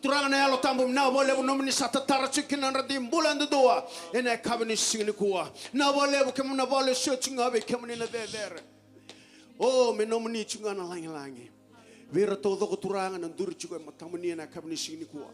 Turanga na yalo tambo na wale nomini satatara chikina radim bulan doa. Ene kabini singni kuwa. Na wale kemu na wale searching abe kemu ni na there. Oh me nomini chunga na langi. Vera todo ko turanga na duri chuko matamuni na kabini singni kuwa.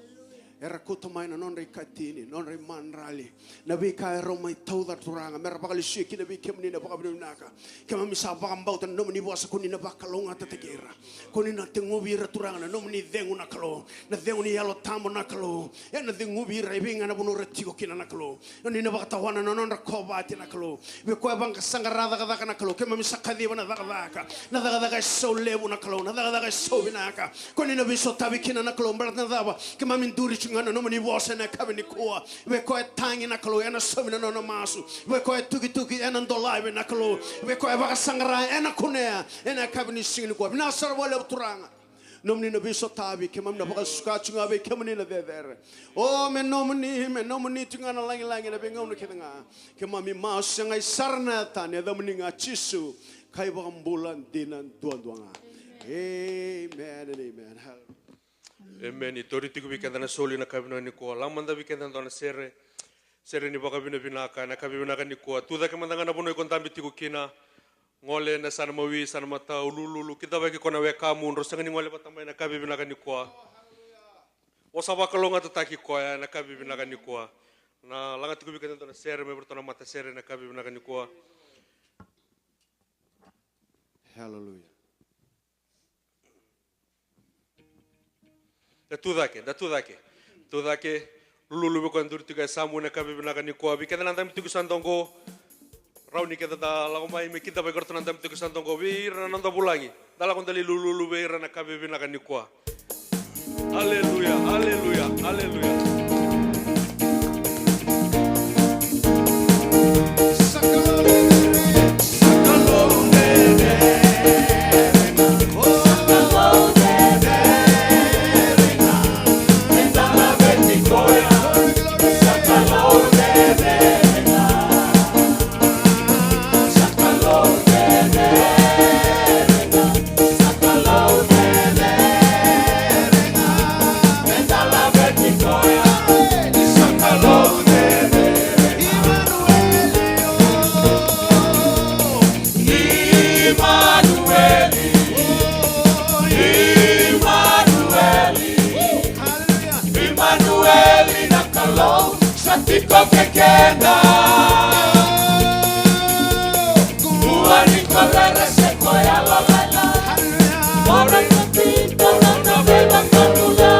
Era kota mai na non rekatini non remanrali na bi ka roma tauda turanga mera bakali shiki na bi kemni na bakabri naka kema misa bakambau tan no ni bosa kuni na bakalonga tategera kuni na tengubi ra turanga no ni dengu na kalo na dengu ni yalo tambo na kalo ya na dengubi ra ibinga na bunu retiko kina na kalo ni na bakatawana no non rakoba tina kalo be ko banga sangarada kada na kalo kema misa kadiba na daga na daga so lebu na kalo na daga so binaka kuni na biso tabikina na kalo mbara na daba kema minduri ngana no mani wasa na kabini kuwa we ko tangi na kalo ena somina no na masu we ko tuki ena ndolai na kalo we ko ba sangara ena kunea ena kabini singni kuwa na sar wala turanga nomni no biso tabi kemam na baka suka chunga be kemani na there oh me nomni tunga na langi na benga no kedanga kemami masu ngai sarna ta ne da mninga chisu kai ba bulan dinan duanga amen and amen. Amen. Itori tiku bikenda na soli na kabino ni ko. Lamanda bikenda na sere ni bakabino binaka na kabino binaka ni ko. Tuda kemandanga na bono ikontambi tiku kina ngole na sana mawi sana mata ululu kita bagi kona we kamu rosanga ni ngole patamai na kabino binaka ni ko. Osa bakalonga tataki ko ya na kabino binaka ni ko. Na langa tiku bikenda na sere me bertona mata sere na kabino binaka ni ko. Hallelujah. Da tudake lulu bukan dur tiga samu na kabe binaga ni ko bikena nantam tiku santongo rauni kita da lagomai me kita be gorto nantam tiku santongo wir nanda bulangi dala kon dali lulu be na kabe binaga ni ko. Haleluya, haleluya, haleluya. Satiko kekenda Kuani korere seko ya lalala Ora katito na nabela kanula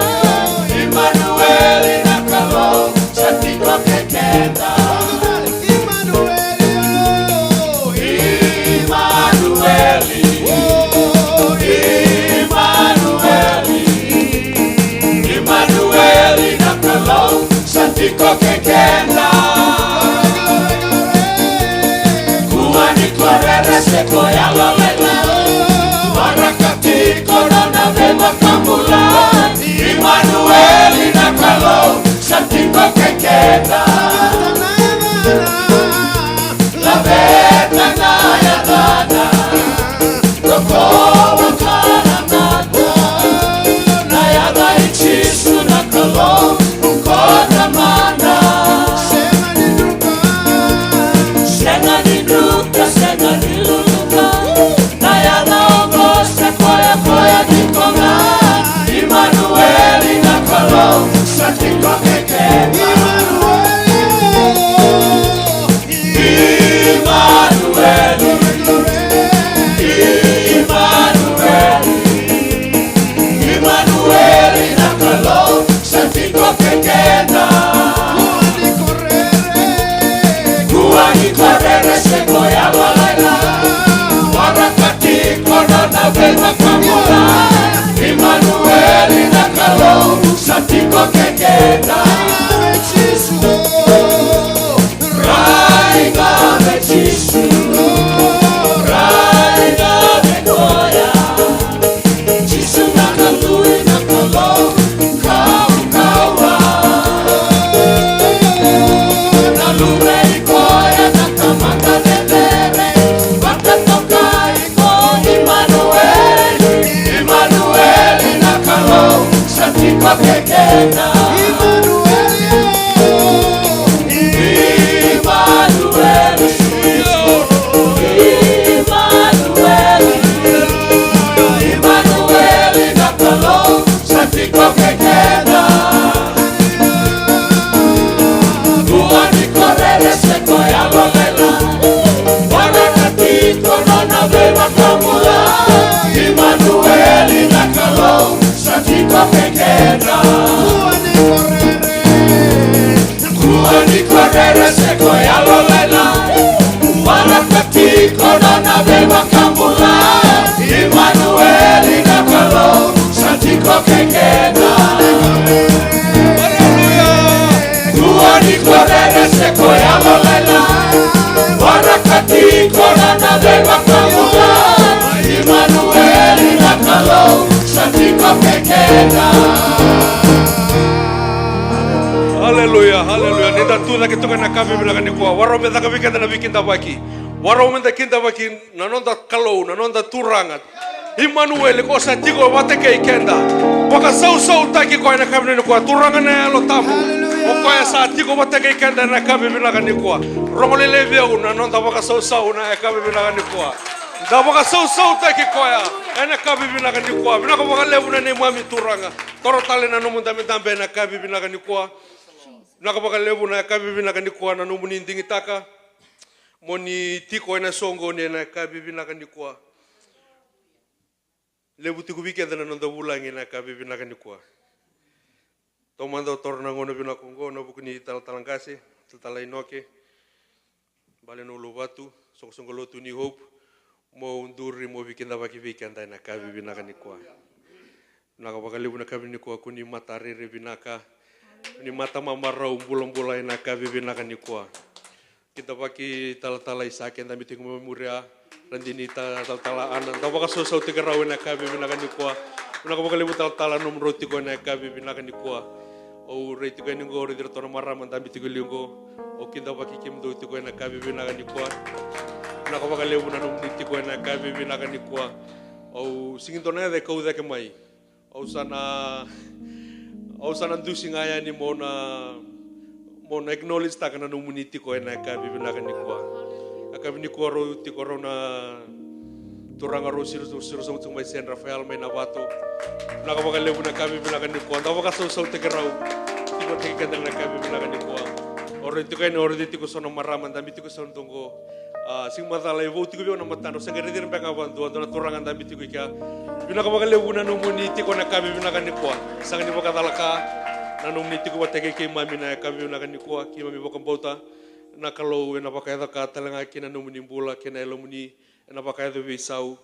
Immanueli na kalo Satiko kekenda Immanueli Immanueli na kalo Satiko kekenda Kuani korere seko ya lalala Marakati korona vema kamula Immanueli na kalo Satiko kekenda La veta na ya dada Roko wakana nada Na ya da ichisu na kalo Kona mana Haleluya, haleluya. Nenda tuda kitoka na kabe bila ni kwa. Waro menda kabika na wikinda baki. Waro menda kinda baki nanonda kalau, nanonda turanga. Emmanuel ko sa tigo wate ke kenda. Waka sau taki ko na kabe ni kwa turanga na lo tamu. O ko sa tigo wate ke kenda na kabe bila ni kwa. Rongole leve nanonda waka sau na kabe bila ni kwa. Da waka sau taki ko ya. Ena kabe bila ni kwa. Bina ko waka levu na ni mami turanga. Toro tale na no munda mitambe na kabe bila ni kwa. Nakapakalevu na kabibi na kanikuwa na numuni ndingi taka moni tiko ena songo ni na kabibi na kanikuwa levu tiku wiki na nonda wulangi na kabibi na kanikuwa tomanda otorna ngono bina kongo no bukuni talangasi tala inoke bale no lubatu songo lotu ni hope mo unduri mo weekend wiki na kabibi na kanikuwa nakapakalevu na kabibi nikuwa kuni matarere binaka ni mata mamarau bulan-bulan ina kabibi na kanikwa. Kita paki tala-tala isaken dami tingu memuria randinita tala-tala anan. Tawa kasosau tiga rawi na kabibi na kanikwa. Una kapakalimu tala-tala nom roti ko na kabibi na kanikwa. O reti ko ningo ridir to na maraman dami tingu lingo. O kita paki kim do ko na kabibi na kanikwa. Una kapakalimu na nom niti ko na kabibi na kanikwa. O singin to na de kauda ke mai. O sana ndusi ngaya ni mona acknowledge ta kana no muniti ko na ka bibi na kanikwa akabi ni ko ro ti ko na turanga ro sir so mai San Rafael mai nabato na ka bakale na ka bibi na kanikwa ta baka so te grau ti ko te ka na ka bibi na kanikwa oro ti ko ni oro ti ko sono maraman dami ti ko son tongo sing matala evo ti ko na matano sa gere dir beka bantu na turanga dami ti ko ka bina ka bakale na no muniti ko na ka bibi na kanikwa sang ni baka talaka nanum niti ko wateke ke mami na kami na kanikwa ki mami bokam bota na kalau na pakaida ka talanga ki nanum ni bula ki na elomuni na pakaida we sau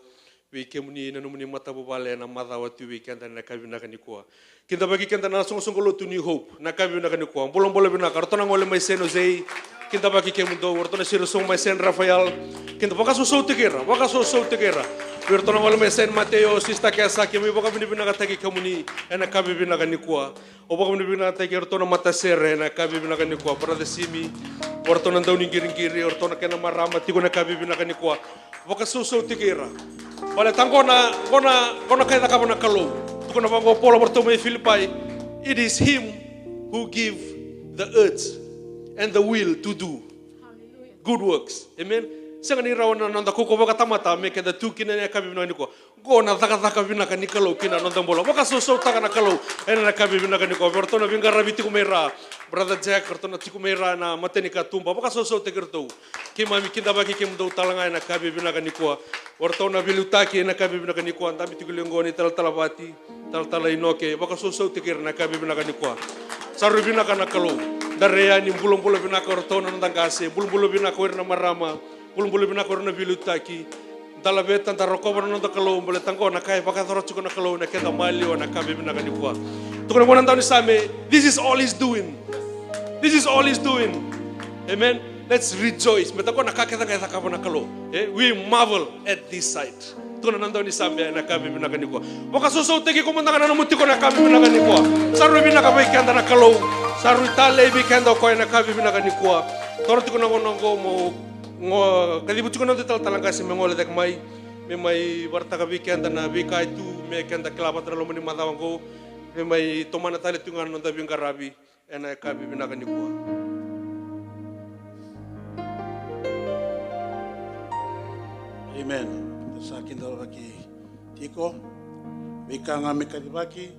we ke muni nanum ni mata bobale na mata watu we kanta na kami na kanikwa kinda bagi kanta na songo lotu ni hope na kami na kanikwa bolong bole bina kartona ngole mai seno zei kinda bagi ke mundo wortona siro song mai San Rafael kinda baka so tegera Bertona wala may San Mateo sista kaya sa kimi baka binibina katagi kamuni ena kabi bina kanikwa o baka binibina katagi ortona matasere ena kabi bina kanikwa para desimi ortona daw ni giring-giri ortona kena marama tigo na kabi bina kanikwa baka suso tikira wala tangona kona kaya nakabo na kalo tuko na bango polo ortona may Filipai it is him who give the earth and the will to do good works amen. Sanga ni rawana nanda kuko baka tamata me keda tukina ne kabi bina niko go na taka bina kanikalo kina nanda bola baka so taka na kalo ena na kabi bina kaniko vertona binga rabiti kumera brother Jack vertona tikumera na matenika tumba baka so tegerto kimami kinda baki kimdo talanga na kabi bina kaniko vertona bilutaki na kabi bina kaniko anda bitikulengo ni talabati tala inoke baka so teger na kabi bina kaniko saru bina kanakalo dareya ni bulong-bulong bina ka vertona nanda gase bulong-bulong bina ko na marama bulung-bulung bina korona bilutaki talabe tanta rokoba no takalo bole tango na kai baka thoro chuko na kalo na kenda mali na kabe bina kanikwa tuko na mwana same this is all he's doing amen let's rejoice metako na kaketa ka thaka na kalo we marvel at this sight tuko na ndani same na kabe bina kanikwa baka soso teki komanda na mutiko na kabe bina kanikwa saru bina ka bai kenda na kalo saru tale bi kenda ko na kabe bina kanikwa toro tuko na ngongo mo kadi butuko na tal talanga si mengole dek mai me mai warta ka weekend na week itu me kenda kelapa terlalu meni matawangko e mai tomana tale tunga no tabi ngarabi ena e kabi binaka ni kua. Amen. Sa kinda baki tiko bikanga mikati baki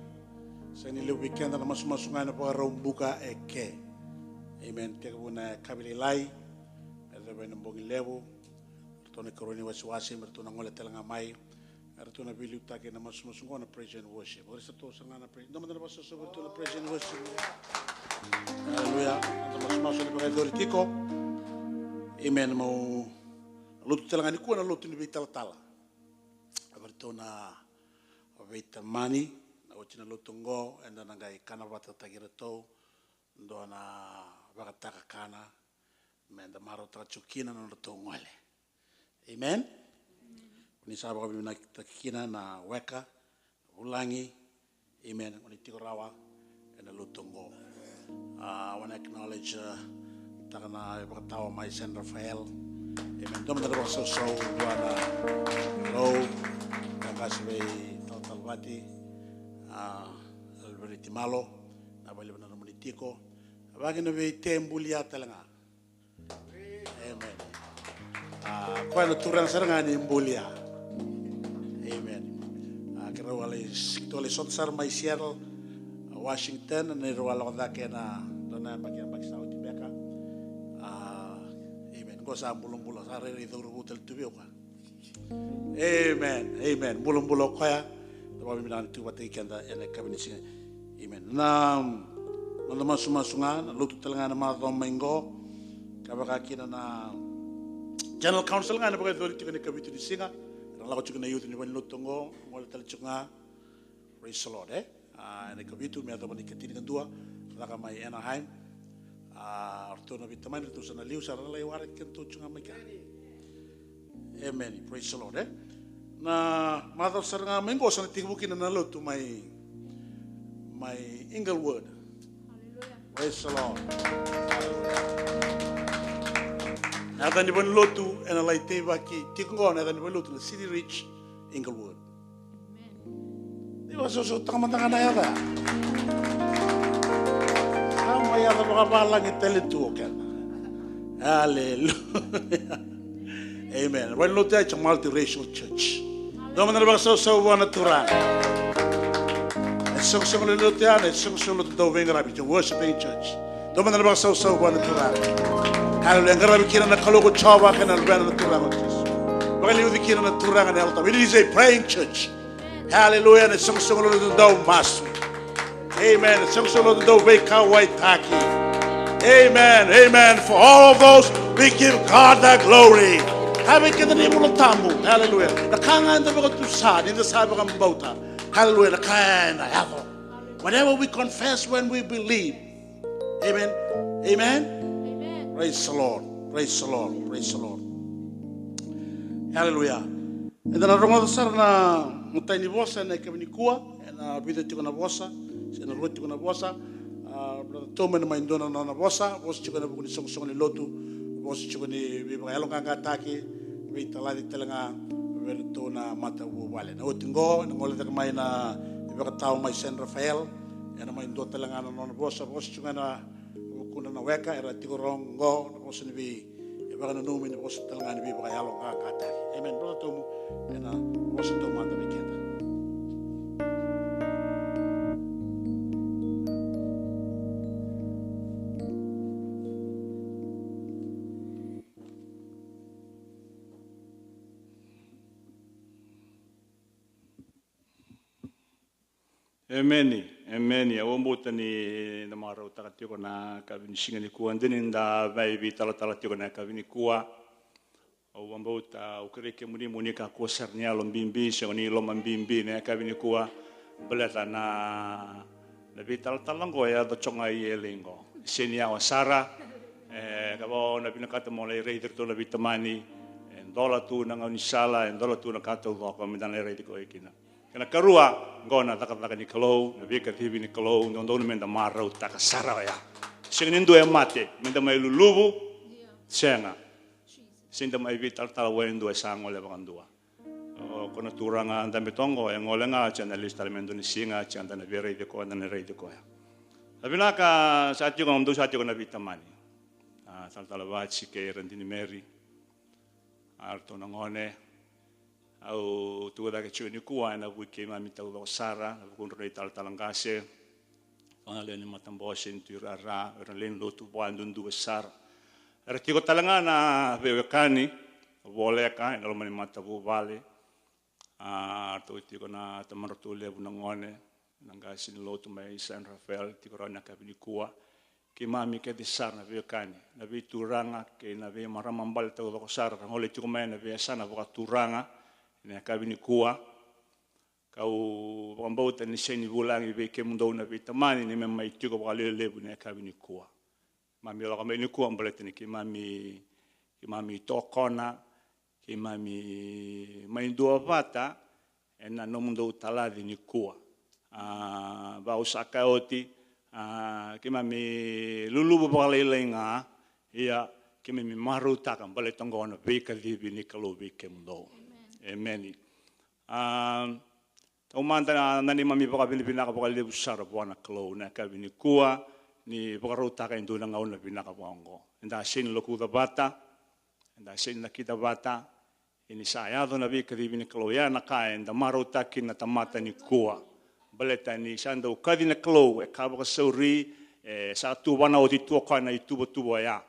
sa ni lew weekend na masumasunga na para buka eke. Amen. Ke buna kabili lai ada bena bongi lewo tone koroni wasi mertuna ngole telanga mai mertuna bilu take na masumasunga na praise and worship. Ora sa to sanga na praise. Ndama na basa so to praise and worship. Hallelujah. Ndama masumasunga na dori tiko. Amen mo lutu telanga ni kuana lutu ni bitala. Abertona avita mani na ochina lutu ngo enda nangai kana bata tagira to ndo na bakataka kana menda maro trachukina na lutu ngwale. Amen. Ni saba kabi na takina na weka ulangi. Amen. Ni tiko rawa enda lutu ngo. I want to acknowledge takana bakatawa mai San Rafael. Amen. Dom na so duana low kakasbe talvati alberti malo na bali na munitiko abagi no be tembulia talanga. Amen. Kwa no turan saranga ni mbulia. Amen. Kira wale tole sot sar mai Seattle Washington ne wala onda kena dona bagi Saudi beka. Sa bulong-bulong sa rin ito rubutal tubiyo ka. Amen. Amen. Bulong-bulong kaya. Tawa mi nang tuwa tayo kanda ene kabinisi. Amen. Na naman sumasunga, luto talaga na mga domingo. Kabakakina na General Council nga na bagay dito ka ni kabito ni singa. Nalako chuk na youth ni ban lutongo, wala tal chuk nga. Praise the Lord, ene kabito mi ato ni katini kandua. Naka may Anaheim. Arto na bitaman ito sa naliw sa ralay warat kanto chunga may ka. Amen. Praise the Lord. Na mataw sa nga menggo sa natibukin na nalo to my Inglewood. Praise the Lord. Nata ni bon lotu en alay te baki tikungo nata ni bon lotu na City Ridge Inglewood. Di ba so takamantangan na yata. Maya na mga balang italitu ka. Hallelujah. Amen. When look at a multiracial church. Don't know about so one to run. And so look at it, so look at the wing rabbit, a worshiping church. Don't know about so one to run. Hallelujah. Rabikin and the Kalogo Chava and Alban to run. Well, you the king and the Turang and Elta. It is a praying church. Hallelujah. And so look at the dome master. Amen. Amen. Amen. For all of those, we give God the glory. Hallelujah. Hallelujah. Whatever we confess when we believe. Amen. Amen. Praise the Lord. Praise the Lord. Praise the Lord. Hallelujah. And then I remember na mutani bosa na kaminikua na vida tiko na bosa. Sena roti kuna bosa, tome na maindona na bosa, bosa chukuna bukuni song ni lotu, bosa chukuni biba yalonga ngataki, bita ladi telanga verto na mata wale. Na utingo na ngole tak mai na biba tao mai San Rafael, na maindo telanga na bosa, bosa chukuna bukuna na weka era tigorong go na bosa ni bi biba na numi na bosa telanga ni biba yalonga ngataki. Amen. Bosa tomu na bosa tomu mata bikenda. Amen. Amen. Ya wambuta ni na marau takatiko na kabini singa ni kuwa ndini nda vai tala tiko na kabini kuwa o wambuta ukereke muni ka kuwa sarnia lombimbi sengoni lombimbi na kabini kuwa belata na tala ngo ya do chonga yelingo senia wasara kabo na binakata mo le rei to na bitamani dola tu na nganisala dola tu na kato ko midang le rei ko ikina. Kena karua ngona taka ni kalau na bika tibi ni kalau ndo menda marau taka sara ya sing ndo e mate menda mai lulubu senga sinda mai vital tal wen do sango le bangandua kona turanga andame tongo e ngole nga chana lista mendo ni singa chanda na vere de ko na rei de ko ya abina ka sa ti ngom do sa ti ko na vitamani sal tala vachi ke rendini meri arto na ngone au tu da ke chuni kuwa na wiki ma mi tau sara na kun rei tal talangase ona le ni matambo sin tu ra len lo tu bandun du sara Retiko talanga na vewekani voleka ina lomani matavu vale to tiko na tamaratu le bunangone nanga sin lotu mai San Rafael tiko rana kabini kuwa ki mami ke disar na vewekani na vituranga ke na ve maramambal tau ko sar ngole tiko mai na ve sana voka turanga na kabini kuwa kau pambauta ni seni vulangi ve ke mundo na vitamani ni mai tiko vale le bu na kabini kuwa mami la kame ni kuwa mbaletini ki mami tokona ki mami maindua vata ena no mundo utaladi ni kuwa ba usaka oti ki mami lulubu balelenga ia ki mami marutaka mbaletongona vika libi ni kalu vike mundo amen o manda nani mami baka binibina baka lebu sara bwana klo na kabini kuwa ni bakarutaka induna ngauna binaka bongo nda sin loku da bata nda sin na kita bata ini saya do na vika divini kloya na ka nda marutaki na tamata ni kuwa baleta ni sando kadina klo e ka baka sauri sa tu wana oti tu ka na itu ya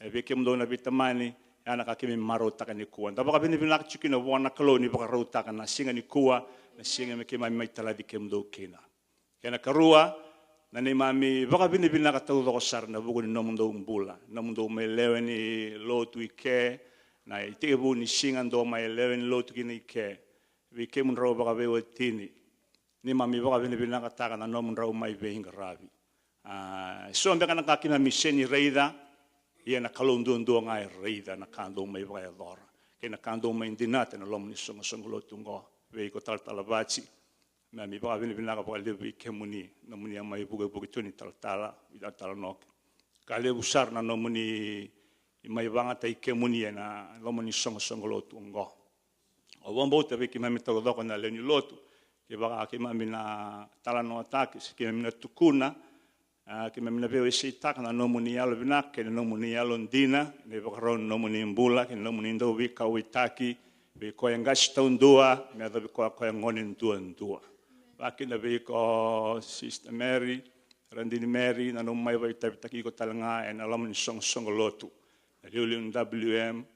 e vike mdo na vitamani ana ka kimi marutaka ni kuwa nda baka binaka chikina wana klo ni bakarutaka na singa ni kuwa na singa me kima mai taladi kemdo kina kena karua na ni mami baka binibina ka tau ko sar na buku ni nomundo umbula nomundo mai lewe ni lotu ike na ite bu ni singa ndo mai lewe ni lotu kini ike vi ke mun ro baka bewe tini ni mami baka binibina ka taka na nomundo mai be hinga rabi so mbeka na kakina miseni reida ia na kalundu ndo ngai reida na kando mai baka dora ke na kando mai dinate na lomni songo songo lotu ngo ve ko tal talabachi na mi baka binibina ka baka lewe ike muni nomuni mai buga buga tuni tala ida tala nok kale usar na nomuni mai banga tai ke muni na nomuni songo songo lotu ngo o bombo te ki mami to do na leni lotu ke baka ki mami na tala no ataki ki mami na tukuna ki mami na veo isi tak na nomuni alo binak ke nomuni alo ndina ne baka ron nomuni mbula ke nomuni ndo wika uitaki be ko yangashi taundua me ado ko ngoni ndua Aki na ko Sister Mary, Randini Mary, na nung may taki ko talanga na alam ni song lotu. Na liuling WM,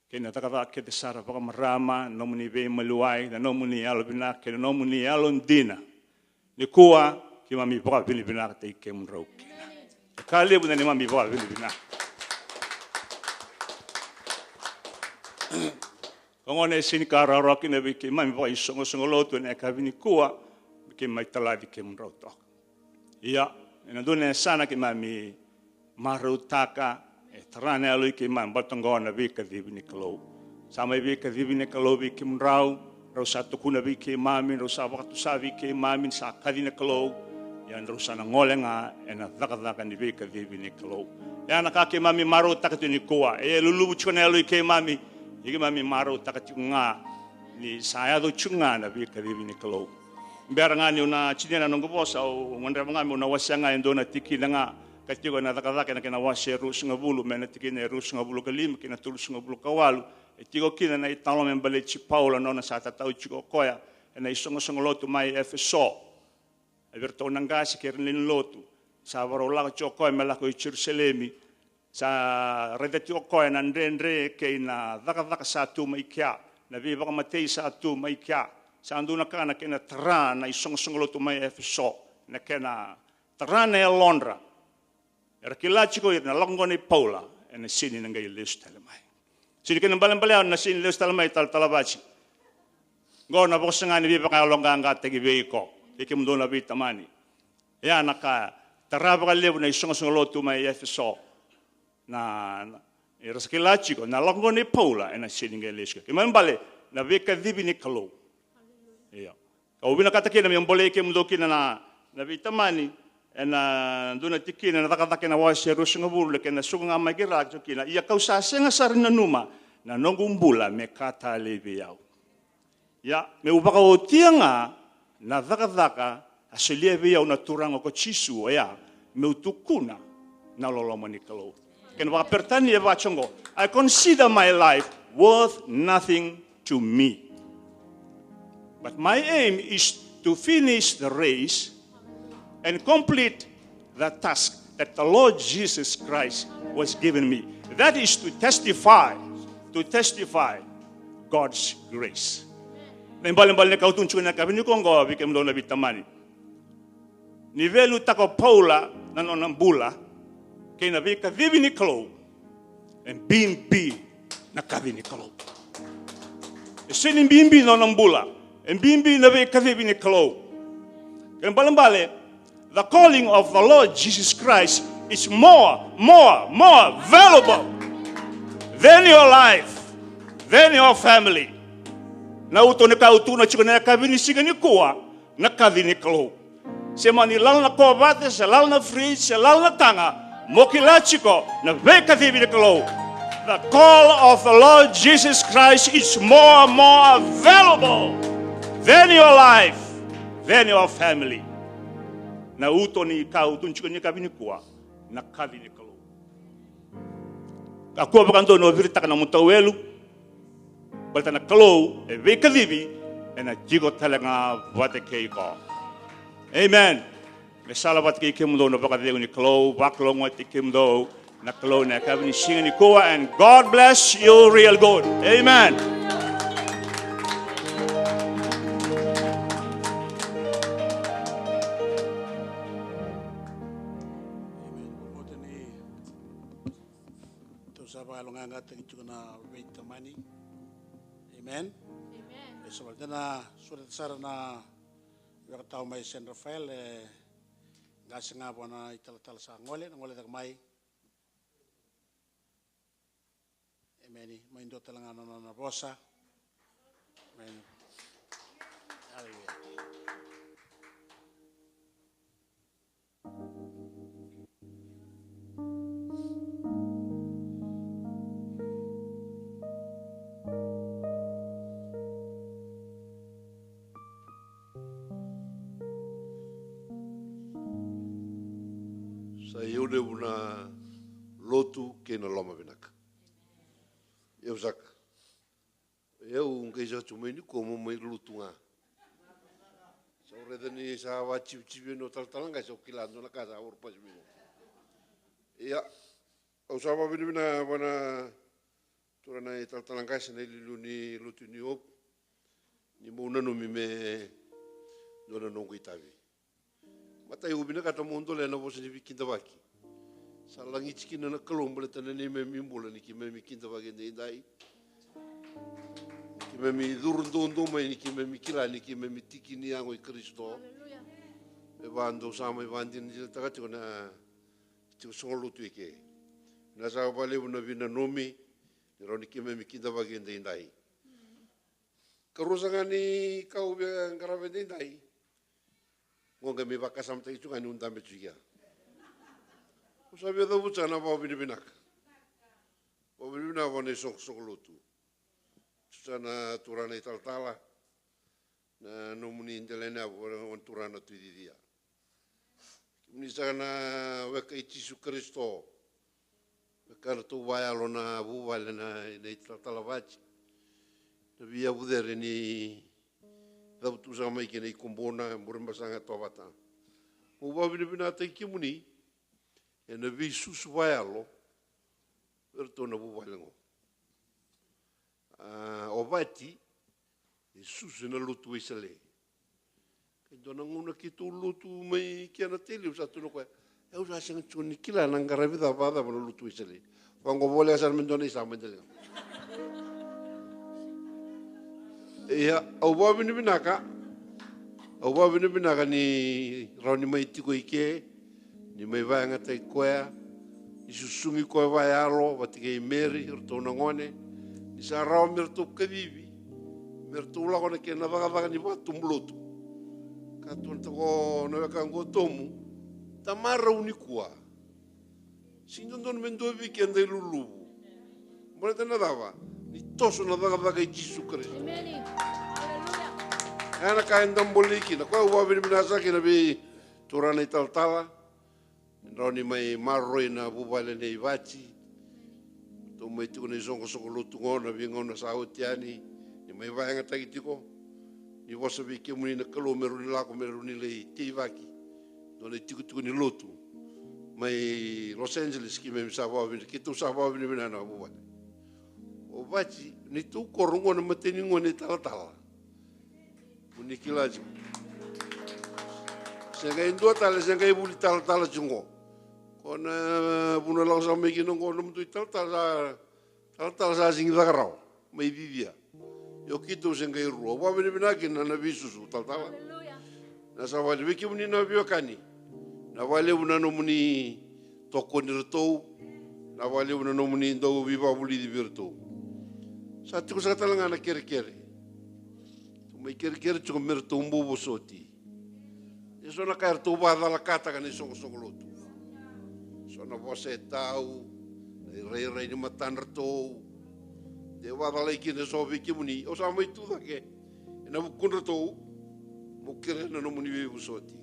kaya natakata kita sara baka marama, na muni be maluay, na muni alabina, kaya na muni alondina. Ni kuwa, kaya mami baka binibina ka tayo mraw kina. Kali mo na ni mami baka binibina. Kung ano sinikara rokin na biki, mami baka isong lotu na kabini kuwa, ke mai taladi ke mroto ia ina dune sana ke mami marutaka trane alu ke mam batongona vika divini kalo sama vika divini kalo viki mrau ro satu kuna viki mami ro sa waktu sa viki mami sa kadina kalo ya ro sana ngolenga ena dakadaka ni vika divini kalo ya nakake mami marutaka tuni kuwa lulu chone alu ke mami iki mami marutaka tunga ni saya do chunga na vika divini kalo Berangani una chidena nongo bosa o ngondra ngami una wasanga ndona tiki nga katiko na takataka na kina washe rus ngabulu mena tiki na rus ngabulu kalim kina tulus ngabulu kawalu etiko kina na italo membale chi Paula nona sa tatau chiko koya na isongo songo lotu mai efeso everto nangasi kerlin lotu sa varola choko mela ko Jerusalemi sa redetio koya na ndendre ke na takataka sa tu mai kya na viva matei sa tu mai kya sa anduna kana kena trana isong lotu mai efeso na kena trana e Londra era kilachiko na longoni Paula na sini ngai Livestream mai sini kena balan na sini Livestream mai talabachi gona bosanga ni bipa ka longa ngate gi veiko iki mundona vitamani ya naka taraba ka lebu na isong lotu mai efeso na era kilachiko na longoni Paula na sini ngai Livestream kimambale na vika divini kalo iya. Kau bina kata kina yang boleh ke mudo kina na vitamani na duna tikina na takata kina wasi rusu ngabulu kina sunga magira kina iya kau sa senga sarina numa na nongumbula me kata lebi yau. Ya, me upaka o tianga na dhaka a se lewe au na turanga ko chisu ya me utukuna na lolomo ni kalau. Ken waka pertani e wachongo. I consider my life worth nothing to me. But my aim is to finish the race and complete the task that the Lord Jesus Christ was given me. That is to testify God's grace. Nembal ne kau tunjuk na kabini kongo bikem do na bitamani. Nivelu tako Paula na nonambula kay na bika vivi ni kalo and bimbi na kabini kalo. Senin bimbi nonambula and bimbi na bika vivi ni kalo. Nembal the calling of the Lord Jesus Christ is more valuable than your life, than your family. Na uto ne kautu na chiko na kabini sigani kuwa na kabini kalo. Se mani lal na kovate, se lal na fridge, se lal na tanga, mokila chiko na veka kabini kalo. The call of the Lord Jesus Christ is more valuable than your life, than your family. Na uto ni kautu chiko ni kabini kuwa na kabini kalo. Kakua bakanto no virita na mutawelu. Balta na kalo e veka vivi e na jigo talanga vate keiko. Amen. Me sala vate keiko mundo na baka dego ni kalo baklo ngwate keiko na kalo na kabini singa ni koa, and God bless you real good. Amen. Amen. So dana surat sarana wakatau mai Saint Rafael ngasinga bona ital sa ngole tak mai. Amen. Mai ndo talanga na bosa. Amen. Hallelujah. Sa ione una lotu ke na loma vinaka. Eu zaka. Eu ngai sa tumeni ko mo mai lutu nga. Sa redani sa wa chipi no talanga sa kilando na casa or pas mino. Ia au sa va vina wana turana i talanga sa nei luni lutu ni op. Ni mo nanu mi me dona no kuitavi. Mata eu bina kata mundo le na voce di vikinda vaki. Salangi chikina na kalomba tana ni me mimbula ni ki me vikinda vaki ndai. Ki me mi durundondo mai ni ki me mikila ni ki me mitiki ni ango i Kristo. E vando sama i vandi ni taka tiko na tiko songolo tu ike. Na sa vale una vina nomi ni roni ki me mikinda vaki ndai. Karusanga ni kau be ngarabe ndai. Ngonga me baka samta itu kan unda me tuia. Usabe da bucha na ba bini binak. Ba bini bina ba ne sok lutu. Sana turana italtala. Na nomuni intelena ba turana tu dia. Ni sana weka Yesu Kristo. Weka tu waya lona bu wala na italtala bachi. Na via budere ni Tau tu sama ikene i kumbona muremba sanga tawata. O wabini bina te kimuni e na vi susu vai alo erto na buvalengo. O vati e susu na lutu isale. Ke dona nguna ki tu lutu mai ki ana tele usa tu no kwa. E usa sanga tuni kila na ngaravida vada na lutu isale. Wango vole asar mendona isa mendele. Ia, au wabini binaka ni rauni mai tiko ike, ni mai vai ngata i koea, i susungi koe vai alo, watike i meri, rto na ngone, ni sa rao merto kavivi, merto ulakona ke na vaka ni watu mlotu. Ka tuan tako na waka ngotomu, tamara unikua. Sindondon mendovi ke andai lulubu. Mbona tena dava, ni toso na vaka i Jesu Kristo. Ana ka ndamboli ki na ko wa binasa ki na bi turana I taltala. Roni mai maroi na bubale nei vati. To mai tu nei songo songo lutu ngona vingona sa utiani. Ni mai vai ngata kitiko. Ni wasa bi ke muni na kalo meru ni lako meru ni le tivaki. No le tiku tu ni lutu. Mai Los Angeles ki me sa va vini ki tu sa va vini na bubale. O vati ni tu korongo na mateni ngone taltala. Muni kilaji. Senga indua tala senga ibuli taltala jungo. Kona buna lang sa meki nung kono mtu tal sa sing zagarao mai vivia yo kito senga iru wa bene binaki na bisusu tal na sa wale wiki muni na biokani na wale una no muni toko nirto na wale una no muni ndo viva buli di virto sa tiko sa talanga na kere tu mai kere tu merto umbu bosoti eso na kaer tu ba dala kata kan songo lotu na você tau rei ni matanrto de wala ki ne so viki muni o sa mai tu da ke na bukunrto mo kere na no muni we usoti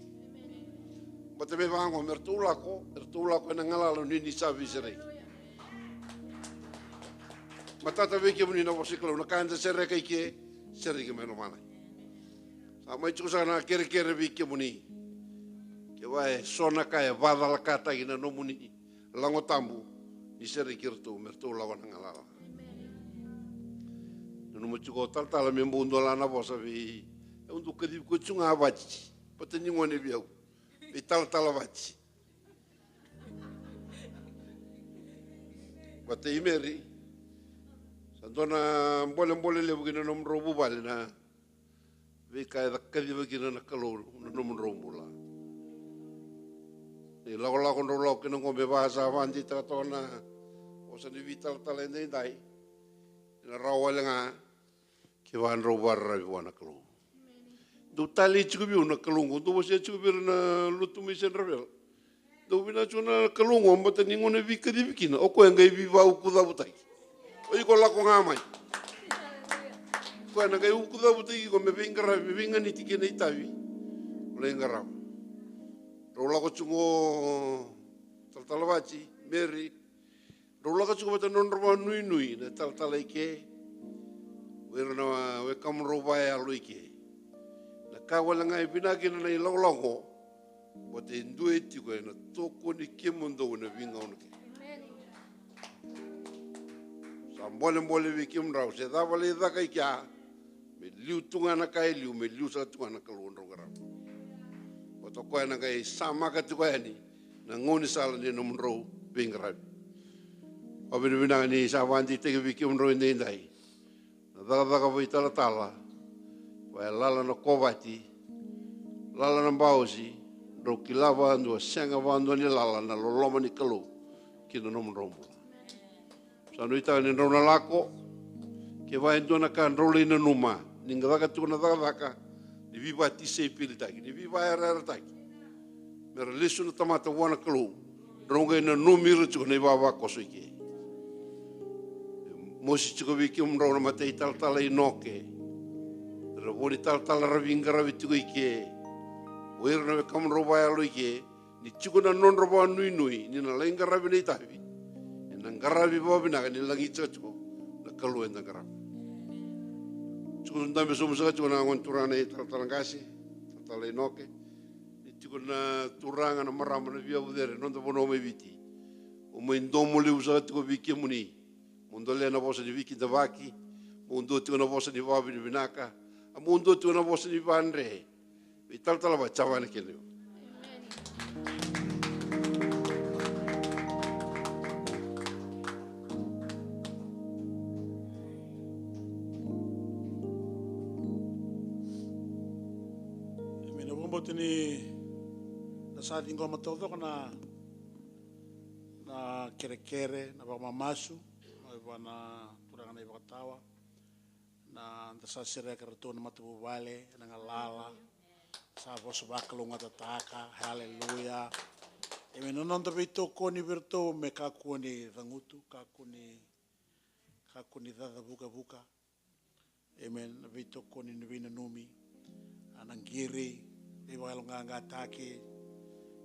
bate me vango mertula ko na ngala ni savisere matata viki muni na vosiklo na kanda sere kai ke sere ke meno mana sa mai tu sa na kere viki muni ke vai sona kai vadala kata ina no muni lango tambu ni sere kirtu mertu lawan ngalala no mo chuko taltala me mbundo lana vosa vi undu kedi ko chunga vachi pateni ngone biau vi taltala vachi pate imeri santona mbole le bugina no mrobu balina vi kai da kedi bugina na kalo no mromula e la con lo che non come basa avanti tratona o se ne vital talende dai la rawalanga che van robar buona clu do tali chubi una klungu do você chubi na lutu mi sen ravel do bina chuna klungu mbata ningone vika di vikina o ko ngai viva u kuda butai o iko la ko ngamai ko na ngai u kuda butai ko me vinga ni tikene itavi le ngara rola ko chungo taltalawachi meri rola ko chungo bata non roba nui na taltalaike wera na we kam roba ya luike na kawala ngai binaki na nei longo bote ndue ti ko na toko ni kemondo na vinga onke sambole vi kimrau se da vale da kai kya me liu tunga na kai liu me liu sa tunga na kalondro gara to ko na kai sama ka tu ni na ngoni sala ni no mro pingra obin bina ni sa wanti te ki ki mro ni dai na da ka voi tala wa lala no kovati lala na bausi ro kilava ndo senga vando ni lala na loloma ni kalu ki no mro sa no ita ni no na lako ke va ndo na kan role na numa ninga ka tu na da ni viva ti se piltaki ni viva era taki mer lesu no tamata wana klu ronga na numero tu ne baba kosoike mosi tu viki umro na mate taltala inoke ro taltala ravinga ravitu ike wer na kam roba ya loike ni chukuna non roba nui ni na lenga ravini tavi na ngaravi bobina ni langi chacho na kalu en ngaravi Chukunda beso musa chukuna ngonturana talangasi talai noke chukuna turanga na marama na via budere non do bono me viti o mo indomo le usa tuko viki muni mondo le na vosa di viki davaki mondo tu na vosa di vabi di vinaka a mondo tu na vosa di vanre vital talaba chawane kele Tini na sa ating komatoto na kere na pagmamasu na turang na ibakatawa na sa sira karato na matububale na ngalala sa vos bakalong atataka haleluya non tabi to ko ni virto me kako ni rangutu kako ni dada buka amen na vito ko ni nubina numi Nangiri, Evalonga Taki,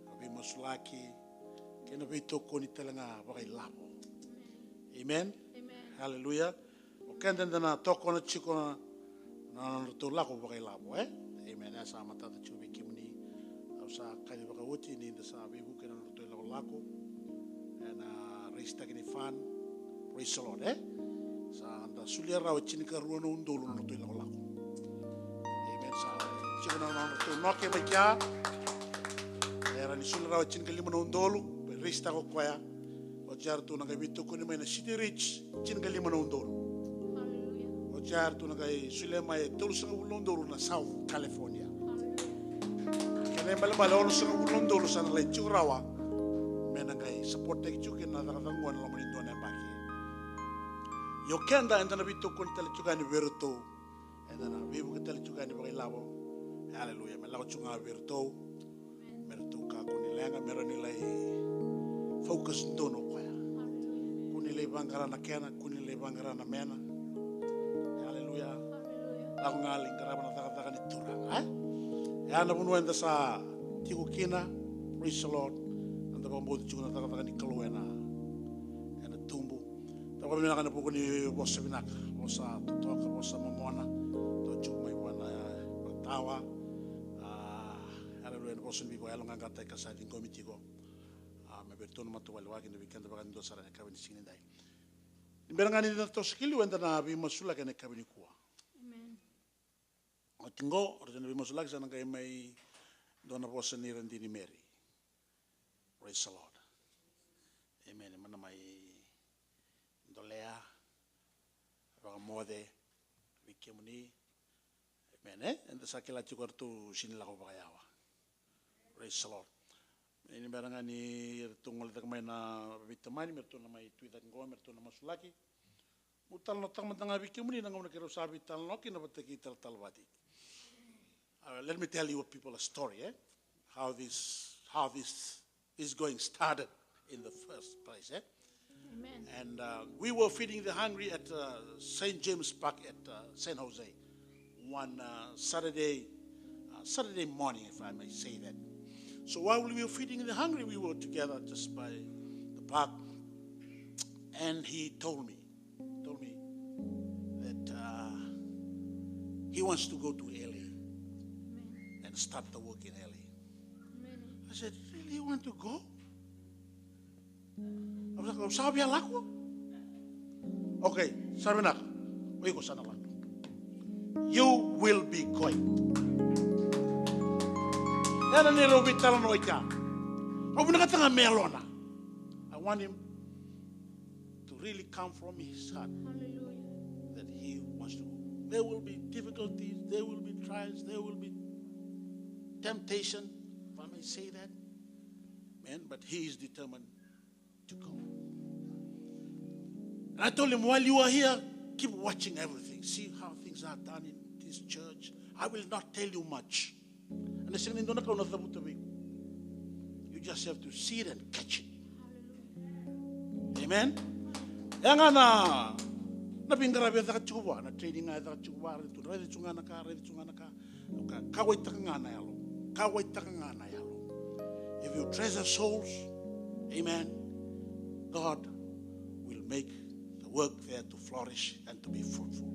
Abimasulaki, Kenavito Konitelanga, Vailabo. Amen. Hallelujah. Okendana talk on a chicken to Lako Vailabo, eh? Amen. As I'm at the Chubi Kimni, Asa Kalibakawuti in the Sabi who can to Lako and race taking fan, race a lot, eh? So the Suliara Chinika Runo Dolo to Lako. Amen. Chicken to knock him a jar. There are Suliara Chinkalimon Dolo, race Taco Quaya, or Jartu Nagavito Kunima, City Rich, Chinkalimon Dolo. Jar to Nagai Sulema, Tulsa London, South California. Canembala also London, and like Churawa, Menangai, support the chicken, another one Lomondon and back here. Yokenda and then we took on Telechugan Virto, and then we will tell Chugan Lavo. Hallelujah, Melachunga Virto, Mertuka Kunilanga, Meranila, focus Dono Quaya. Kunile Bangarana Kena, Kunile Bangarana Mena. Ako nga lingkarapan na taka ni turang, ha? Yan na punuan sa tikukina, praise the Lord. Nanda pa mbuti chukuna taka ni kaluena, yan na tumbo. Tapos kami na po ni Boss Binak, Boss Tutok, Boss Mamona, to chuk may buwan na pagtawa. Hallelujah, Boss Bibo, along ang katay ka sa ating committee ko. May berto naman tuwalwagin na weekend na baka nito sa rin kabin sinin day. Imbera nga nito to skill, wenda na bimasula ka na kabin kuwa. Tinggo, ordan bimos lag sa nangay may dona po sa niran din ni Mary. Praise the Lord. Amen. Mana may dolea, baka mode, wikimuni. Amen. And the sakila chukar tu sinila ko bakayawa. Praise the Lord. Ini barang ni tunggal tak may na bitamani, merto na may tuitan ko, merto na masulaki. Mutal no tang matanga wikimuni nang una kiro sabi tal no kinapataki tal talwati. Let me tell you people a story, eh? How this is going started in the first place, eh? Amen. And we were feeding the hungry at St. James Park at San Jose one Saturday morning, if I may say that. So while we were feeding the hungry, we were together just by the park, and he told me that he wants to go to LA. Start the work in LA. I said, really, you want to go? I was like, sabi alako? Okay, sabi na, uy ko sana lang. You will be going. Yan ang nilobit tala no ika. Huwag na katanga melona. I want him to really come from his heart. Hallelujah. That he wants to go. There will be difficulties, there will be trials, there will be temptation, if I may say that, man, but he is determined to go. And I told him, while you are here, keep watching everything. See how things are done in this church. I will not tell you much. And I said, you just have to see it and catch it. Amen? Yang ana nabingarabi ta chuwa na trading na ta chuwa to ready chungana ka kawai takangana yalo. If you treasure souls, amen, God will make the work there to flourish and to be fruitful.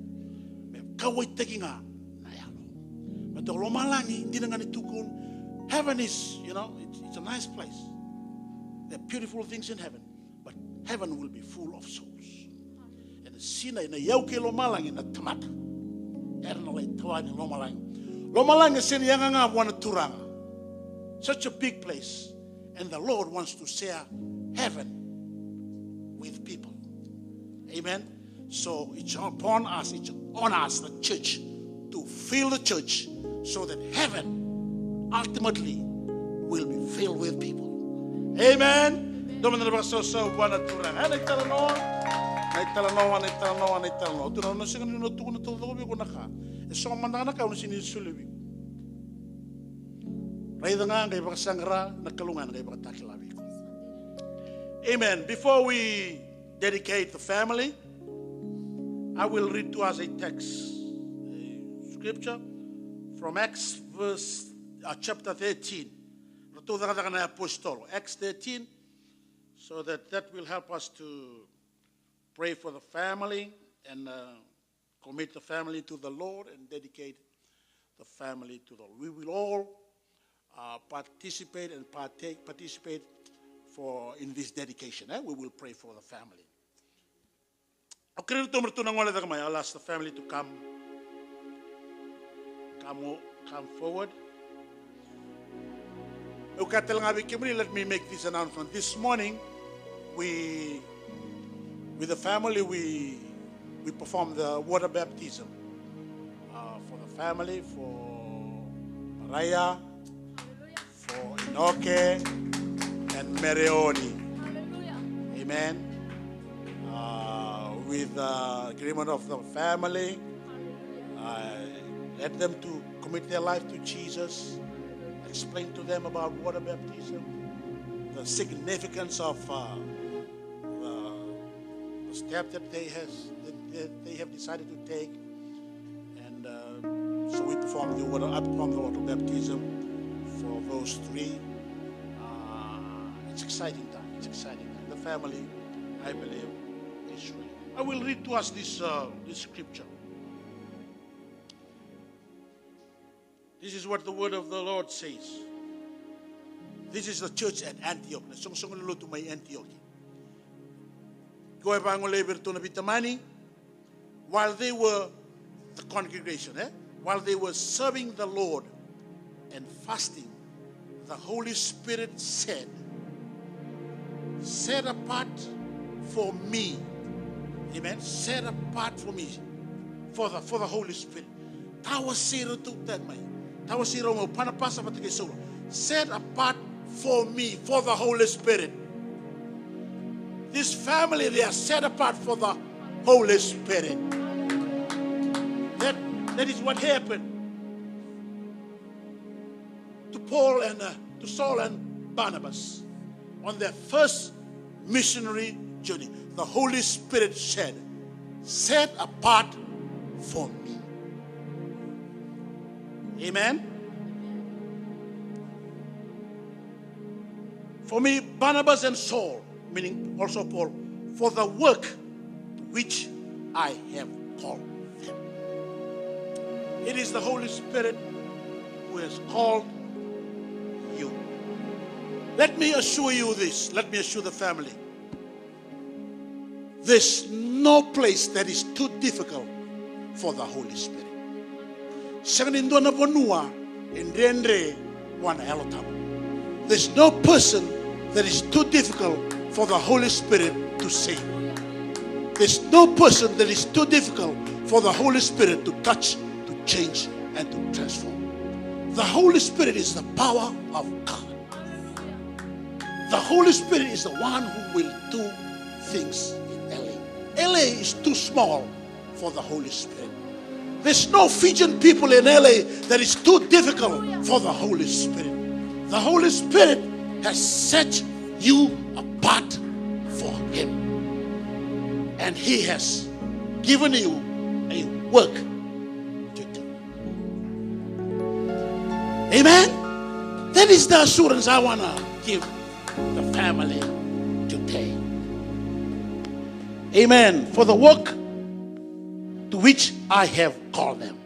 But the Lomalangi didn't tukun. Heaven is, it's a nice place. There are beautiful things in heaven, but heaven will be full of souls. And the sina in a yauke Lomalangi na tamata. Ernale tawani Lomalangi. Lomalang is in Yanganga wana turanga. Such a big place. And the Lord wants to share heaven with people. Amen. So it's upon us, it's on us, the church, to fill the church so that heaven ultimately will be filled with people. Amen. Dominant so wana turanga. And so mandana ka unsini sulubi. Raidanga kay bakasangra nakalungan kay bakatakilabi. Amen. Before we dedicate the family, I will read to us a text, a scripture from Acts chapter 13. Acts 13, so that will help us to pray for the family and commit the family to the Lord and dedicate the family to the Lord. We will all participate in this dedication. We will pray for the family. I'll ask the family to come forward. Let me make this announcement. This morning, with the family, we performed the water baptism for the family, for Mariah, for Inoke, and Merioni. Amen. With the agreement of the family, let them to commit their life to Jesus. Explain to them about water baptism, the significance of the step that they have decided to take, and so we perform the water baptism for those three. It's exciting time. It's exciting time. The family, I believe, is ready. I will read to us this scripture. This is what the word of the Lord says. This is the church at Antioch. While they were, the congregation, while they were serving the Lord and fasting, the Holy Spirit said, set apart for me. Amen. Set apart for me. For the Holy Spirit. Set apart for me, for the Holy Spirit. This family, they are set apart for the Holy Spirit. That is what happened to Paul and to Saul and Barnabas on their first missionary journey. The Holy Spirit said, set apart for me. Amen. For me, Barnabas and Saul, meaning also Paul, for the work to which I have called them. It is the Holy Spirit who has called you. Let me assure you this. Let me assure the family. There's no place that is too difficult for the Holy Spirit. There's no person that is too difficult for the Holy Spirit to save. There's no person that is too difficult for the Holy Spirit to touch, to change, and to transform. The Holy Spirit is the power of God. The Holy Spirit is the one who will do things in LA. LA is too small for the Holy Spirit. There's no Fijian people in LA that is too difficult for the Holy Spirit. The Holy Spirit has set you apart for Him. And He has given you a work to do. Amen? That is the assurance I want to give the family today. Amen. For the work to which I have called them.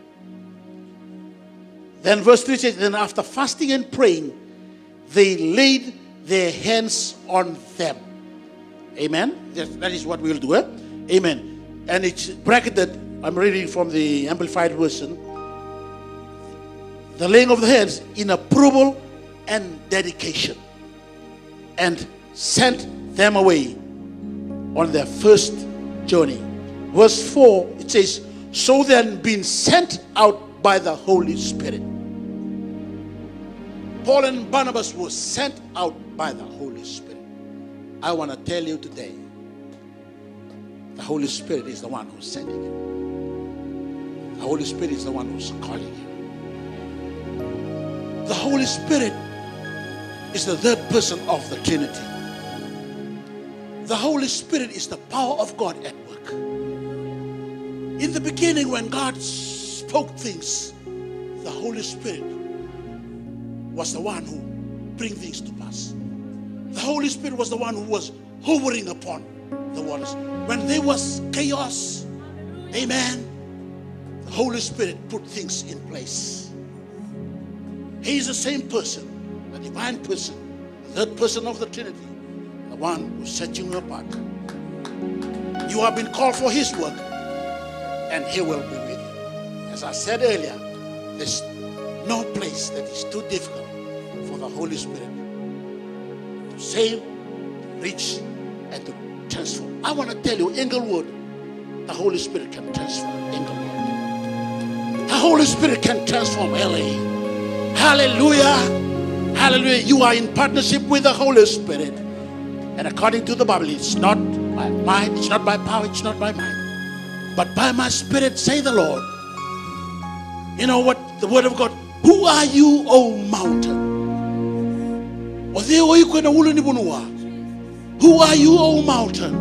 Then verse 3 says, then after fasting and praying, they laid their hands on them. Amen. That is what we'll do. Amen. And it's bracketed. I'm reading from the Amplified Version. The laying of the hands in approval and dedication. And sent them away on their first journey. Verse 4, it says, so then being sent out by the Holy Spirit. Paul and Barnabas were sent out by the Holy Spirit. I want to tell you today, the Holy Spirit is the one who's sending you. The Holy Spirit is the one who's calling you. The Holy Spirit is the third person of the Trinity. The Holy Spirit is the power of God at work. In the beginning, when God spoke things, the Holy Spirit was the one who brings things to pass. The Holy Spirit was the one who was hovering upon the waters. When there was chaos, amen, the Holy Spirit put things in place. He is the same person, the divine person, the third person of the Trinity, the one who set you apart. You have been called for His work, and He will be with you. As I said earlier, there's no place that is too difficult for the Holy Spirit to save, to reach, and to transform. I want to tell you, Englewood, the Holy Spirit can transform Englewood. The Holy Spirit can transform LA. Hallelujah. Hallelujah. You are in partnership with the Holy Spirit. And according to the Bible, it's not by might, it's not by power, it's not by might, but by my Spirit, say the Lord. You know what? The Word of God. Who are you, O mountain? Who are you, O mountain?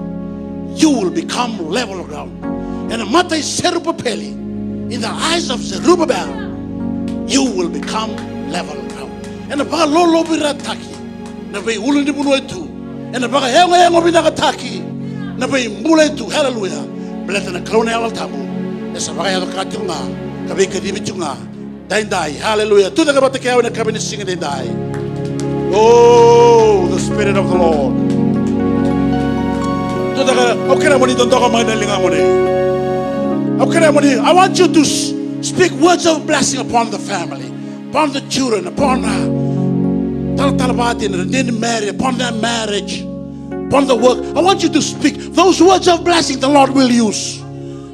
You will become level ground. And Matai Serupapeli, in the eyes of Zerubbabel, you will become level ground. And the Lolo Birataki, Nabe Ulunibunuetu, and the Bagayango Binagataki, Nabe Muletu, hallelujah. Blessed and a colonial tamu, the Savaya Katunga, Kabika Divitunga. Die, hallelujah. To the Gabataka and the cabinet singing, they die. Oh, the Spirit of the Lord. I want you to speak words of blessing upon the family, upon the children, upon upon their marriage, upon the work. I want you to speak those words of blessing the Lord will use.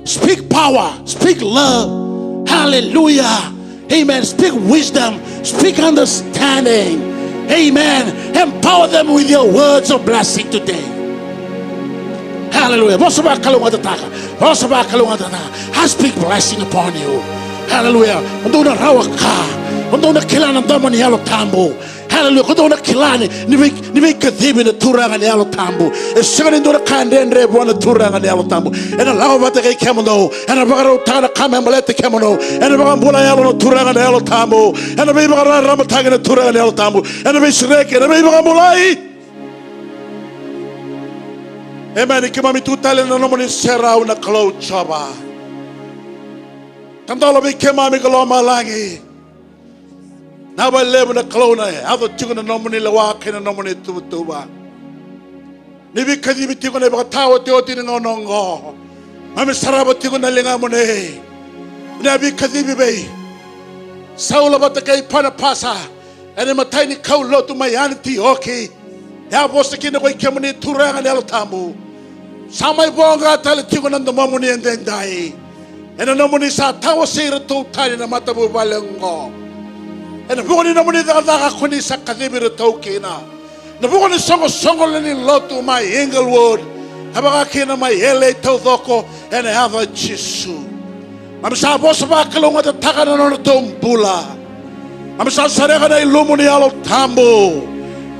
Speak power, speak love. Hallelujah. Amen. Speak wisdom. Speak understanding. Amen. Empower them with your words of blessing today. Hallelujah. I speak blessing upon you. Hallelujah. Hallelujah. Kudona kilani niwe kadhibi na turanga ni alo tambu. Esingani ndona kandendre bwana turanga ni alo tambu. Ena lawa bata kai kemono. Ena bagaro tana kame malete kemono. Ena bagambula yalo no turanga ni alo tambu. Ena be bagara ramatanga na turanga ni alo tambu. Ena be shireke. Ena be bagambulai. Amen. Ikimami tutale na nomoni sera una klo chaba. Kandalo be kemami kaloma langi. Now I live in a clone. Other chicken nominee walk in a nominee to Tuba. Nibi Kadibi Tigon about Tower Teotin on Go. Mamma Saraba Tigon Lingamone. Nabi Kadibi Bay. Saul about the gay Panapasa. And in a tiny cow low to my auntie, okay. Now was the king away coming in Turang and El Tambu. Some my bonga tell a chicken on the momony and then die. And a nominee saw Tower Sailor to tie in a Matabu Valango. And the boy nominated the Kuni Sakadibir Tokina. The boy is song in Lotu, my Englewood, Habakina, my LA Todoko, and I have a Chisu. I'm Sabosabakalo with the Takan on the Tombula. I'm Sasarega Lumonialo Tambo.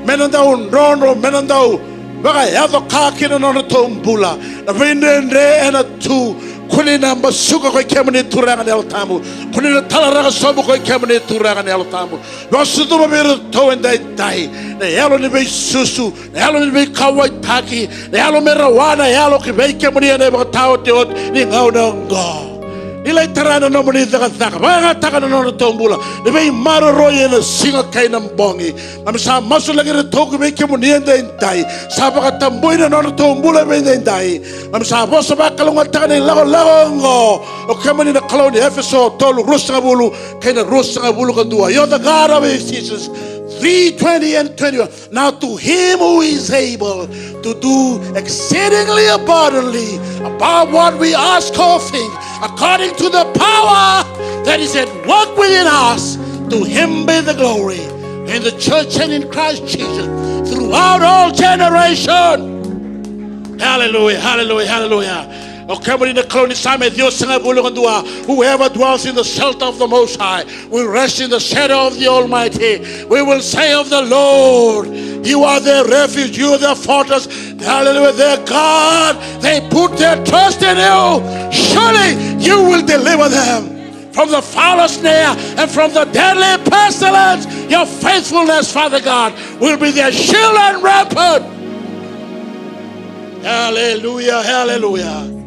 Menandao, Rono, Menandao, but I have a Kakin on the Tombula. The wind and a two. Kuni namba suka koi kemani turanga nel tamu. Kuni na talara sobo koi kemani turanga nel tamu. Wasutu mabiru to and die. Na yalo ni be susu. Na yalo ni be kawai taki. Na yalo merawana yalo ki be kemani ane ba tao teot ni ngau nongo. Nilai tarana nomoni taka banga taka no tombula ni be maro roye na singa kai nambongi am sa masu lagi re toku be ke munien den dai sa ba tamboi na no tombula be den dai am sa boso ba kalunga taka ni lago o kamani na kaloni efeso tolu rusa bulu kai na rusa bulu kandua yo the God of Jesus 3:20 and 21. Now to him who is able to do exceedingly abundantly above what we ask or think, according to the power that is at work within us, to him be the glory in the church and in Christ Jesus throughout all generation. Hallelujah, hallelujah, hallelujah. Whoever dwells in the shelter of the Most High will rest in the shadow of the Almighty. We will say of the Lord, you are their refuge, you are their fortress. Hallelujah, their God. They put their trust in you. Surely you will deliver them. from the foul snare, and from the deadly pestilence. Your faithfulness, Father God, will be their shield and rampart. Hallelujah, hallelujah.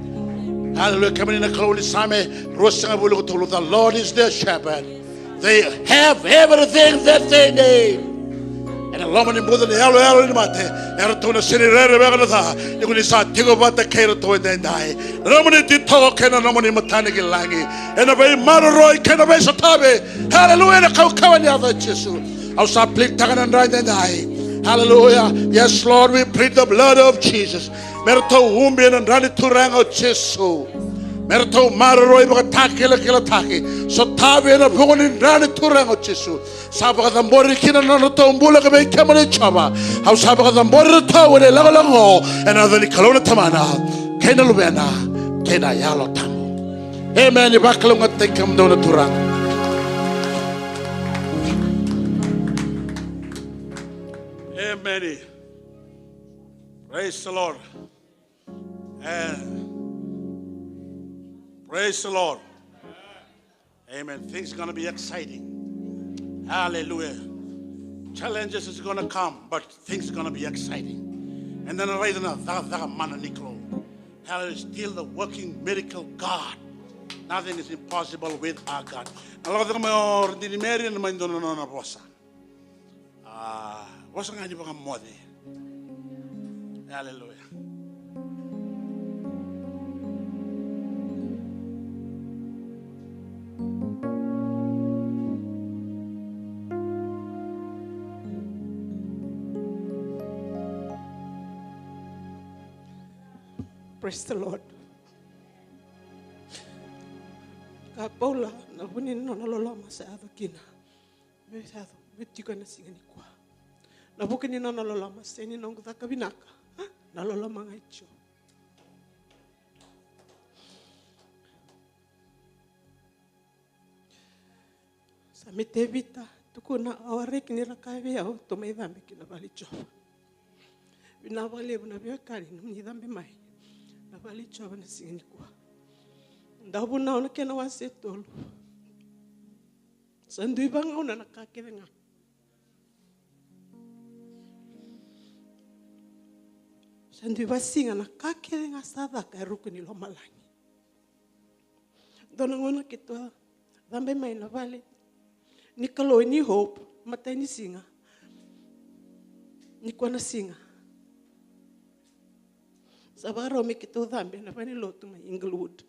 Hallelujah. Coming in the closing time, the Lord is their shepherd. They have everything that they need. And the Lord is the hello in mate. Eratona city rare beganata. You can start to go about the care to it and die. Romani did talk and Romani Matanic langi. And a very Marroy can have a tabe. Hallelujah. The cow and the other Jesu. I'll start playing Tagan and right and die. Hallelujah. Yes, Lord, we plead the blood of Jesus. Merto Wumbian and Rani Turang of Jesu. Merto Marroy Bataki Lakilaki. So Tavi and a woman in Rani Turang of Jesu. Sabaga the Morikina Notombula may come on Chava. How Sabaga the Morito with a level and other Nicolona Tamana. Kena Lubena. Kena Yalo Tamu. Amen. The Bakalunga take him down to run. Amen. Praise the Lord. And praise the Lord. Amen. Things are going to be exciting. Hallelujah. Challenges is going to come, but things are going to be exciting. And then right now, hallelujah, still the working miracle God. Nothing is impossible with our God. Hallelujah. Praise the Lord. Kapola na buni no lola masa kina. Me sa me tika na singani kwa. Na bukini no lola masa ni no kutaka binaka. Na lola mga icho. Sa mitevita tukuna awarek ni rakawe au tomai dhambi kina balicho. Binawale buna biakari ni dhambi mai. Nabali chava na singani kwa. Ndabu na ona kena wasetolo. Sandui banga ona nakakere nga. Sandui basinga nakakere nga sadaka eruku ni lomalangi. Dona ngona kitwa dhambe mai nabali. Ni kalo ni hope matai ni singa. Ni kwa na singa. Sabaro me kito dhambi na pani lotu ma Inglewood.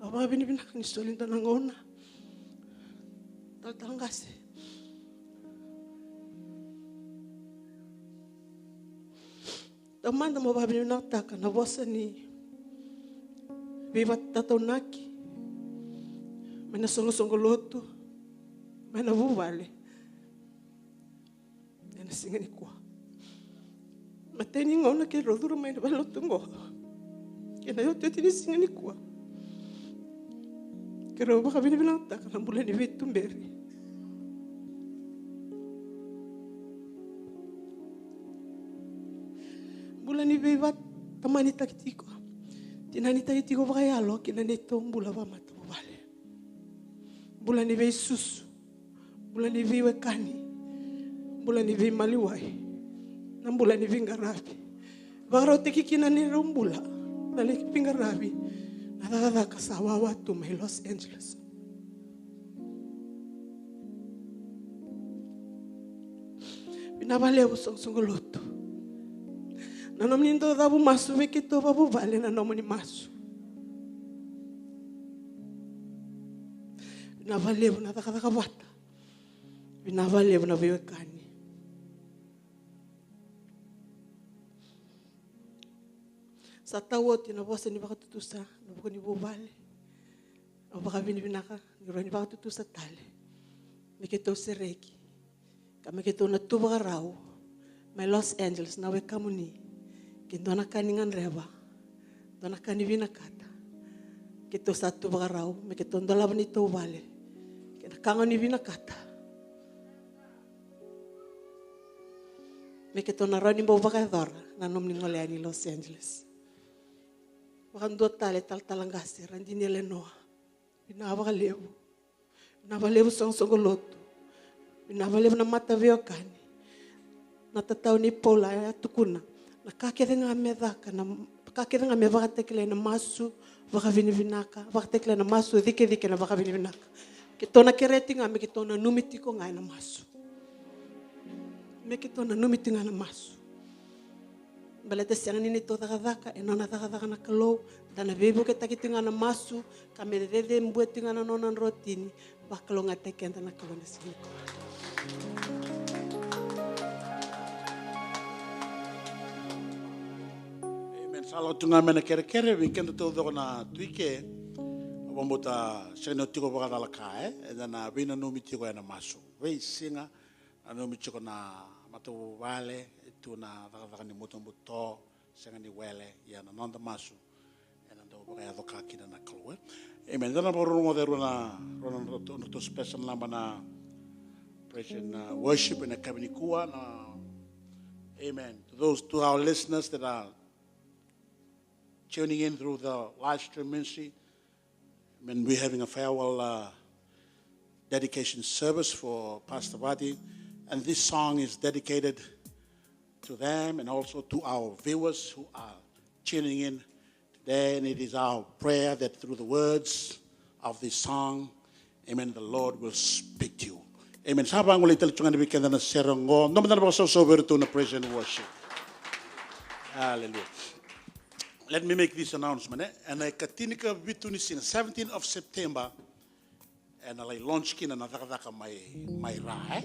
Aba bini bina kani solinda nangona. Tatangase. Tamanda mo ba bini nataka na bosa ni viva tatonaki. Mana songo lotu. Mana vuvale. Singani kwa. Mateni ngona ke roduru mai na balotungo. Kena yo teti ni singani kwa. Kero baka bini bilang tak na bulan ni vetumberi. Bulan ni vevat tamani takitiko. Tinani takitiko baka yalo kina neto bula ba mata bale. Bulan ni ve susu. Bulan ni ve kani. Bulan ni maliwai, nam bulan ni ngarabi. Bagaro teki kina ni rumbula, nale ngarabi. Nada kasawa watu mai Los Angeles. Binabale usong loto. Nanom nindo dabu masu vekito babu vale nanom ni masu. Binabale nada kabata. Binabale kani. Sa tawot na bosa ni baka tutusa na bukan ni bubale o baka binibinaka ni ron ni baka tutusa tale mikito sereki kami kito na tuba raw may Los Angeles na we kamuni kinto na kaningan reba do na kanibina kata kito sa tuba raw mikito ndolaban ni tubale kinakangan ni binakata mikito na ron ni bubaka dora na nom ni ngolea ni Los Angeles. Wakandua tale talangasi randini le noa. Binava levu. Binava levu song lotu. Binava levu na mata veokani. Na tatau ni pola ya tukuna. Na kakere nga medaka na kakere nga mevakatekele na masu vakavini vinaka. Vakatekele na masu dike na vakavini vinaka. Kitona kereti nga me kitona numitiko nga na masu. Me kitona numiti nga na masu. Balete siang nini to takadaka enona takadaka na kalau dana bebo ke takitinga na masu kamerede mbuetinga na nona rotini bakalo ngatekenda na kalona sini. Amen. Salo tunga mena kere weekend to do na tuike bombota seno tiko bakala kae dana bina no mitiko na masu. We singa ano mitiko na matu vale tu na takadaka ni mutombuto senga ni wele ya na nonda masu ena do baka doka kina na kalwe. Amen. Dana borungo de rona to special lamba na praise and worship in a kabinikua na. Amen. To our listeners that are tuning in through the Livestream Ministry, amen, we're having a farewell dedication service for Pastor Vati, and this song is dedicated to them and also to our viewers who are tuning in today. And it is our prayer that through the words of this song, amen, the Lord will speak to you. Amen. Sabang ulit talungan weekend na serongo. No man na so to na praise and worship. Hallelujah. Let me make this announcement. And I katinika bitunis in 17th of September. And I launch kin na nakaka my ra.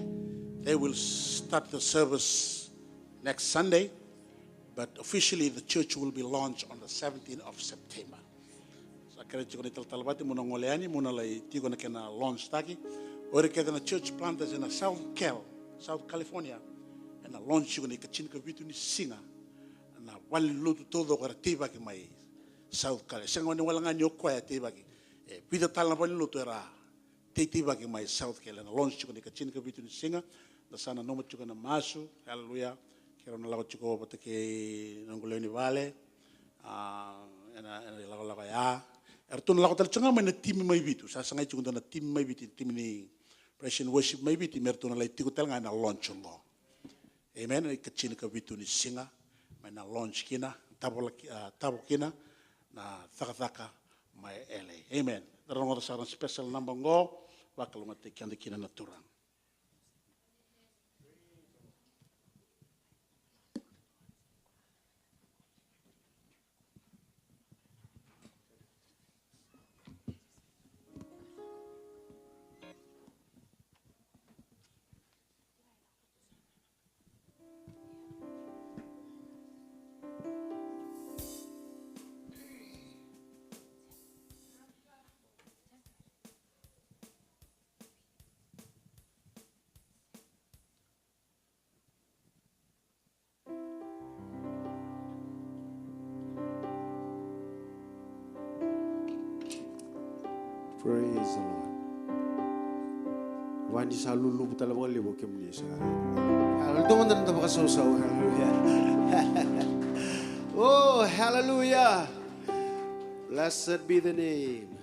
They will start the service next Sunday, but officially the church will be launched on the 17th of September. So kaya chiko ni talabati muna ngoleani muna lai tigo na kena launch taki. Ore kaya na church planters in South California, and a launch chiko ni kachinka vitu ni singa na wali lutu todo kara tiba ki mai South California. Singa wani wala nga nyokwa ya tiba ki. Pita tala wali lutu era tiba ki mai South California. Launch chiko ni kachinka vitu ni singa. Na sana nomo chiko na masu. Hallelujah. Kero na lago chiko patake nanguleni vale. Ena lago ya. Ertun lago tal chunga na timi mai vitu. Sa sanga chiko na timi mai vitu. Timi ni praise and worship mai vitu. Mertun na lai tiko tal nga na launch ngo. Amen. Kachin ka vitu ni singa. Mai na launch kina. Tabo kina. Na thaka mai LA. Amen. Darang ora sa special number ngo. Wakalunga te kina na turang. Praise the Lord. Wani sa lulu talaga libo kemni sa. Hallelujah. Tuman na baka sausaw. Hallelujah. Oh, hallelujah. Blessed be the name.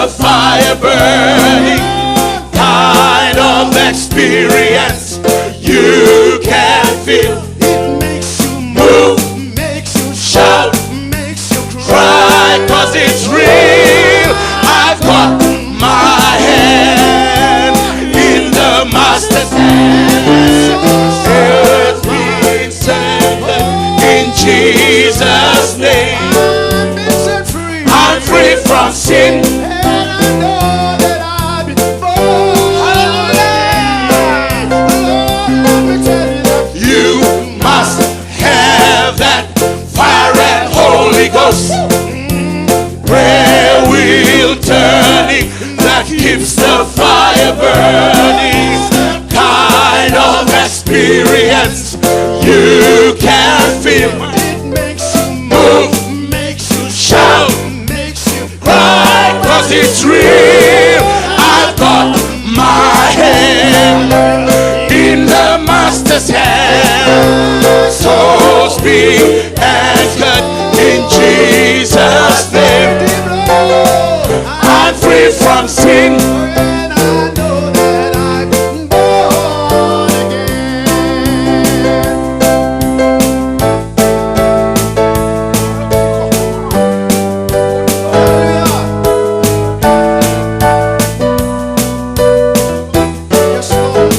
the fire burning. Kind of experience you can feel. It makes you Move, makes you shout, makes you cry, 'cause it's real. I've got my hand in the master's hand. Earth being centered in Jesus' name. I've been set free. I'm free from sin. And I know that I've been born. Hallelujah. Lord, let me tell you that You must have that fire and Holy Ghost. Prayer wheel turning that keeps the fire burning. Kind of experience you can feel. it makes you Move, makes you shout, makes you cry, 'cause it's real. I've got my hand in the master's hand. Souls be anchored in Jesus' name. I'm free from sin. And I know that I've been born again. Yes, Lord.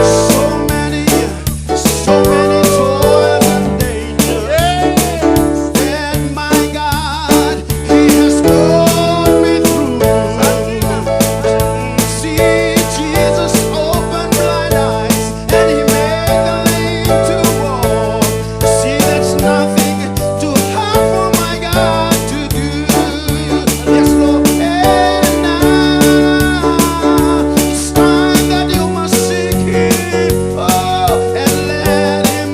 So many toils and dangers that my God, He has brought me through. See, Jesus opened blind eyes and He made the lame to walk. See, that's nothing too hard for my God to do. Yes, Lord. And now it's time that you must seek Him. Oh, and let Him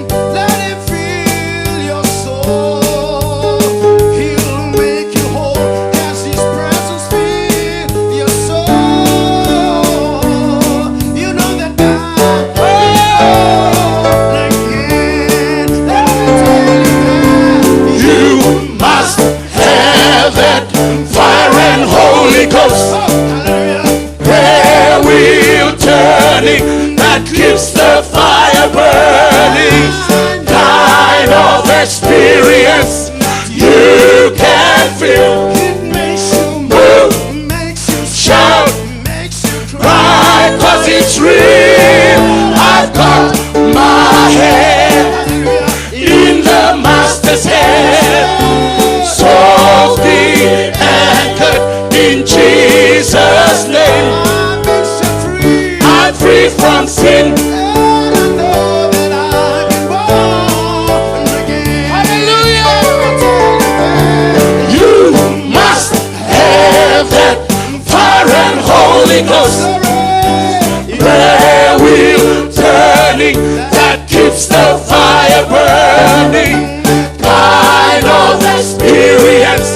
fill your soul. He'll make you whole as His presence fill your soul. You know that God born again. Let me tell you that You must have that fire and Holy Ghost. hallelujah. Prayer wheel turning that keeps the fire burning. Kind of experience you can feel. It makes you Move, makes you shout, makes you cry, 'cause it's real. I've got my hand Hallelujah. in the master's hand. Souls be anchored in Jesus' name. I've been set free. I'm free from sin. And I know that I've been born again. Hallelujah. Hallelujah. You must have that fire and Holy Ghost. Prayer wheel turning that keeps the fire burning. Kind of experience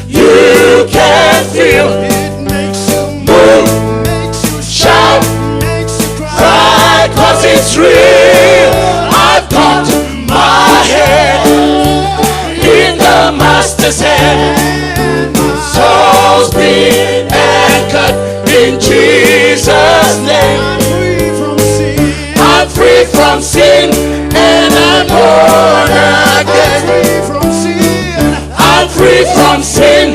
you can feel. It makes you Move, makes you shout, makes you cry, 'cause it's real. I've got my hand in the master's hand. Souls be anchored in Jesus' name. I'm free from sin. I'm free from sin and I'm born again. Free from sin. I'm free from sin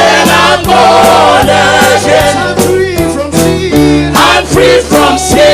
and I'm born again. I'm free from sin. I'm free from sin